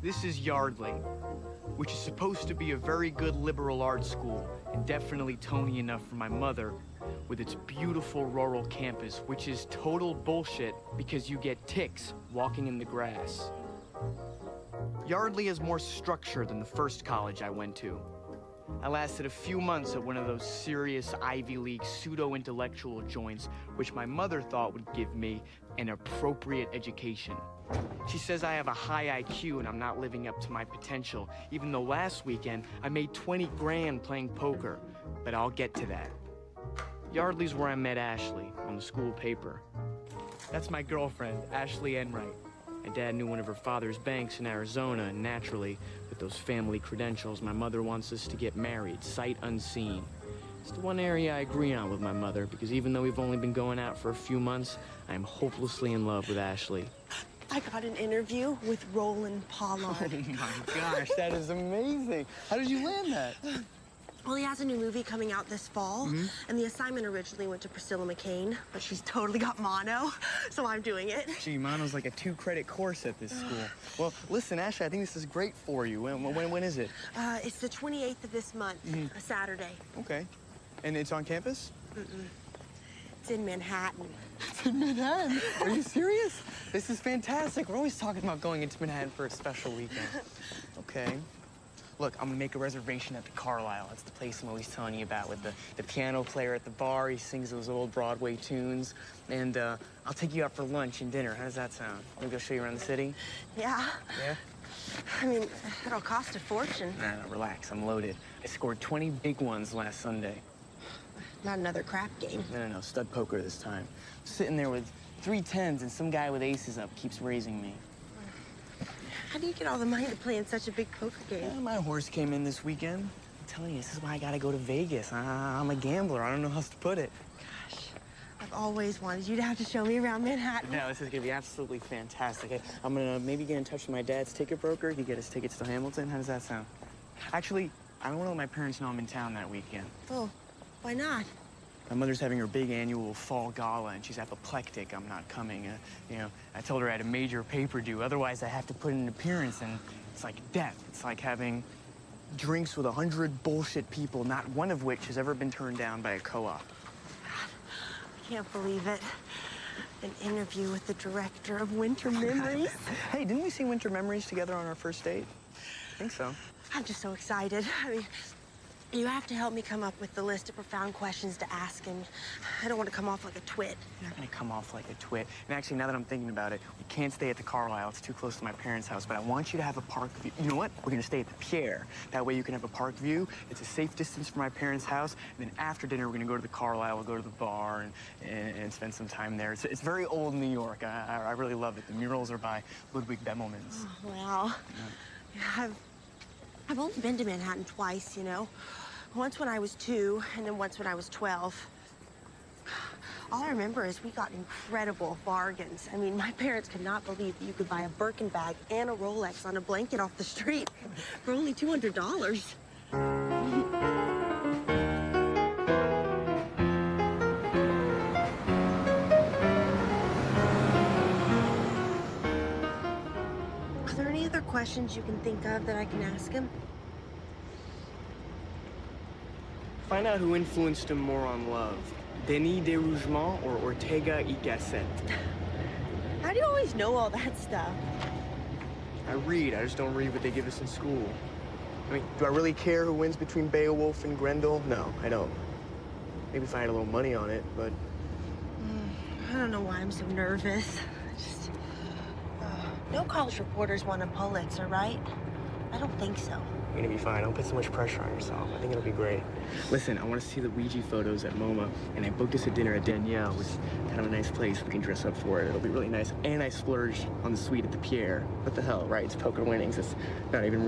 This is Yardley, which is supposed to be a very good liberal arts school, and definitely Tony enough for my mother, with its beautiful rural campus, which is total bullshit because you get ticks walking in the grass. Yardley has more structure than the first college I went to. I lasted a few months at one of those serious Ivy League pseudo-intellectual joints, which my mother thought would give me an appropriate education. She says I have a high IQ and I'm not living up to my potential, even though last weekend I made 20 grand playing poker, but I'll get to that. Yardley's where I met Ashleigh, on the school paper. That's my girlfriend, Ashleigh Enright. My dad knew one of her father's banks in Arizona, and naturally, with those family credentials, my mother wants us to get married, sight unseen. It's the one area I agree on with my mother, because even though we've only been going out for a few months, I am hopelessly in love with Ashleigh. I got an interview with Roland Pollard. Oh my gosh, that is amazing. How did you land that? Well, he has a new movie coming out this fall, and the assignment originally went to Priscilla McCain, but she's totally got mono, so I'm doing it. Gee, mono's like a 2-credit course at this school. Well, listen, Ashley, I think this is great for you. When is it? It's the 28th of this month, a Saturday. Okay. And it's on campus? It's in Manhattan. It's in Manhattan? Are you serious? This is fantastic. We're always talking about going into Manhattan for a special weekend. Okay. Look, I'm gonna make a reservation at the Carlisle. It's the place I'm always telling you about with the piano player at the bar. He sings those old Broadway tunes. And I'll take you out for lunch and dinner. How does that sound? Want me to go show you around the city? Yeah. Yeah? I mean, it'll cost a fortune. No, relax. I'm loaded. I scored 20 big ones last Sunday. Not another crap game. No, stud poker this time. Sitting there with 3 10s and some guy with aces up keeps raising me. How do you get all the money to play in such a big poker game? Yeah, my horse came in this weekend. I'm telling you, this is why I gotta go to Vegas. I'm a gambler. I don't know how else to put it. Gosh, I've always wanted you to have to show me around Manhattan. No, this is gonna be absolutely fantastic. I'm gonna maybe get in touch with my dad's ticket broker. He get us tickets to Hamilton. How does that sound? Actually, I don't want to let my parents know I'm in town that weekend. Oh, why not? My mother's having her big annual fall gala, and she's apoplectic. I'm not coming. I told her I had a major paper due. Otherwise, I have to put in an appearance, and it's like death. It's like having drinks with 100 bullshit people, not one of which has ever been turned down by a co-op. I can't believe it. An interview with the director of Winter Memories. Hey, didn't we see Winter Memories together on our first date? I think so. I'm just so excited. I mean, you have to help me come up with the list of profound questions to ask him. I don't want to come off like a twit. You're not gonna come off like a twit. And actually, now that I'm thinking about it, we can't stay at the Carlisle. It's too close to my parents' house, but I want you to have a park view. You know what? We're gonna stay at the Pierre. That way you can have a park view. It's a safe distance from my parents' house. And then after dinner, we're gonna go to the Carlisle. We'll go to the bar and spend some time there. It's very old New York. I really love it. The murals are by Ludwig Bemelmans. Oh, wow. Yeah, I've only been to Manhattan twice, you know. Once when I was 2, and then once when I was 12. All I remember is we got incredible bargains. I mean, my parents could not believe that you could buy a Birkin bag and a Rolex on a blanket off the street for only $200. Are there any other questions you can think of that I can ask him? Find out who influenced him more on love, Denis de Rougemont or Ortega y Gasset. How do you always know all that stuff? I read, I just don't read what they give us in school. I mean, do I really care who wins between Beowulf and Grendel? No, I don't. Maybe if I had a little money on it, but... I don't know why I'm so nervous. No college reporters won a Pulitzer, right? I don't think so. You're gonna be fine. Don't put so much pressure on yourself. I think it'll be great. Listen, I want to see the Ouija photos at MoMA, and I booked us a dinner at Danielle, which is kind of a nice place. We can dress up for it. It'll be really nice. And I splurged on the suite at the Pierre. What the hell, right? It's poker winnings. It's not even